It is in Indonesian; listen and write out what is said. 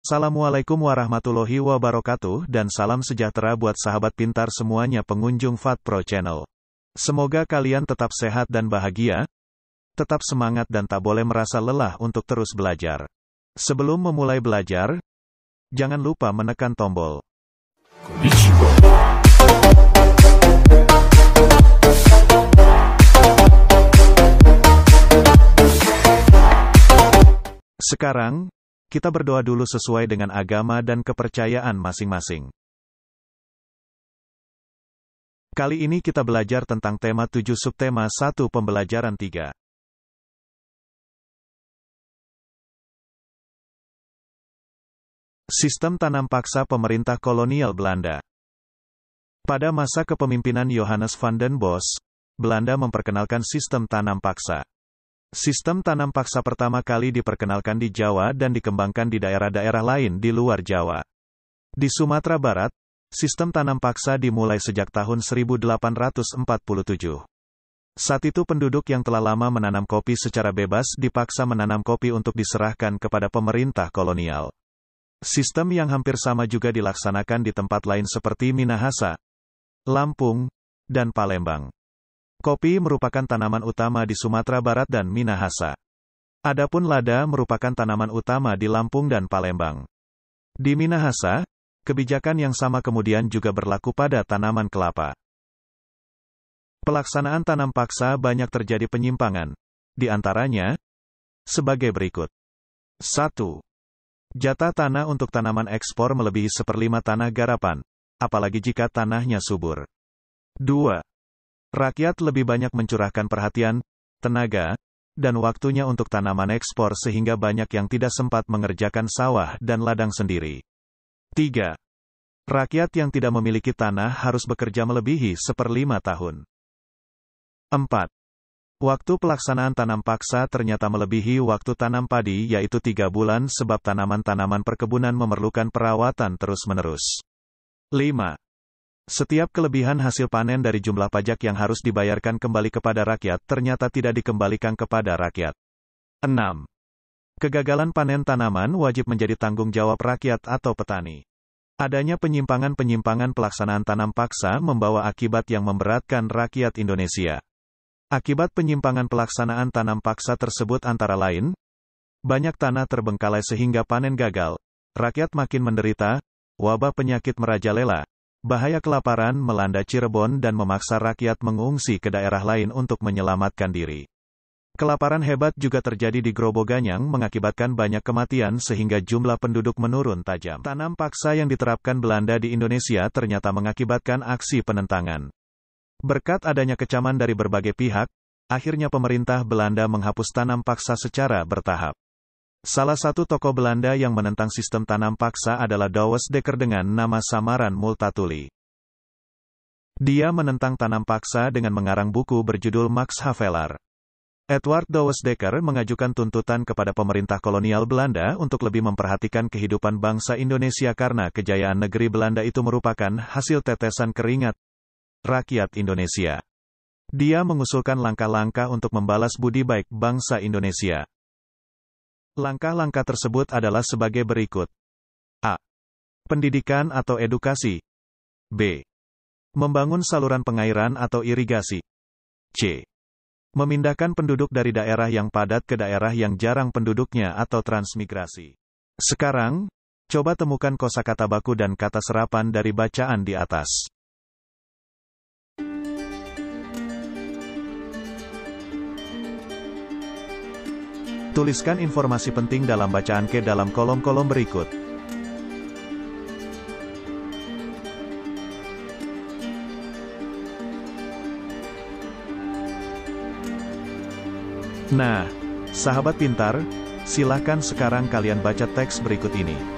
Assalamualaikum warahmatullahi wabarakatuh dan salam sejahtera buat sahabat pintar semuanya pengunjung FAT Pro Channel. Semoga kalian tetap sehat dan bahagia, tetap semangat dan tak boleh merasa lelah untuk terus belajar. Sebelum memulai belajar, jangan lupa menekan tombol. Sekarang, kita berdoa dulu sesuai dengan agama dan kepercayaan masing-masing. Kali ini kita belajar tentang tema 7 subtema 1 pembelajaran 3. Sistem tanam paksa pemerintah kolonial Belanda. Pada masa kepemimpinan Johannes van den Bos, Belanda memperkenalkan sistem tanam paksa. Sistem tanam paksa pertama kali diperkenalkan di Jawa dan dikembangkan di daerah-daerah lain di luar Jawa. Di Sumatera Barat, sistem tanam paksa dimulai sejak tahun 1847. Saat itu penduduk yang telah lama menanam kopi secara bebas dipaksa menanam kopi untuk diserahkan kepada pemerintah kolonial. Sistem yang hampir sama juga dilaksanakan di tempat lain seperti Minahasa, Lampung, dan Palembang. Kopi merupakan tanaman utama di Sumatera Barat dan Minahasa. Adapun lada merupakan tanaman utama di Lampung dan Palembang. Di Minahasa, kebijakan yang sama kemudian juga berlaku pada tanaman kelapa. Pelaksanaan tanam paksa banyak terjadi penyimpangan. Di antaranya, sebagai berikut. 1. Jatah tanah untuk tanaman ekspor melebihi 1/5 tanah garapan, apalagi jika tanahnya subur. 2. Rakyat lebih banyak mencurahkan perhatian, tenaga, dan waktunya untuk tanaman ekspor sehingga banyak yang tidak sempat mengerjakan sawah dan ladang sendiri. 3. Rakyat yang tidak memiliki tanah harus bekerja melebihi 1/5 tahun. 4. Waktu pelaksanaan tanam paksa ternyata melebihi waktu tanam padi yaitu 3 bulan sebab tanaman-tanaman perkebunan memerlukan perawatan terus-menerus. 5. Setiap kelebihan hasil panen dari jumlah pajak yang harus dibayarkan kembali kepada rakyat ternyata tidak dikembalikan kepada rakyat. 6. Kegagalan panen tanaman wajib menjadi tanggung jawab rakyat atau petani. Adanya penyimpangan-penyimpangan pelaksanaan tanam paksa membawa akibat yang memberatkan rakyat Indonesia. Akibat penyimpangan pelaksanaan tanam paksa tersebut antara lain, banyak tanah terbengkalai sehingga panen gagal, rakyat makin menderita, wabah penyakit merajalela, bahaya kelaparan melanda Cirebon dan memaksa rakyat mengungsi ke daerah lain untuk menyelamatkan diri. Kelaparan hebat juga terjadi di Groboganyang mengakibatkan banyak kematian sehingga jumlah penduduk menurun tajam. Tanam paksa yang diterapkan Belanda di Indonesia ternyata mengakibatkan aksi penentangan. Berkat adanya kecaman dari berbagai pihak, akhirnya pemerintah Belanda menghapus tanam paksa secara bertahap. Salah satu tokoh Belanda yang menentang sistem tanam paksa adalah Douwes Dekker dengan nama samaran Multatuli. Dia menentang tanam paksa dengan mengarang buku berjudul Max Havelaar. Edward Douwes Dekker mengajukan tuntutan kepada pemerintah kolonial Belanda untuk lebih memperhatikan kehidupan bangsa Indonesia karena kejayaan negeri Belanda itu merupakan hasil tetesan keringat rakyat Indonesia. Dia mengusulkan langkah-langkah untuk membalas budi baik bangsa Indonesia. Langkah-langkah tersebut adalah sebagai berikut. A. Pendidikan atau edukasi. B. Membangun saluran pengairan atau irigasi. C. Memindahkan penduduk dari daerah yang padat ke daerah yang jarang penduduknya atau transmigrasi. Sekarang, coba temukan kosakata baku dan kata serapan dari bacaan di atas. Tuliskan informasi penting dalam bacaan ke dalam kolom-kolom berikut. Nah, sahabat pintar, silahkan sekarang kalian baca teks berikut ini.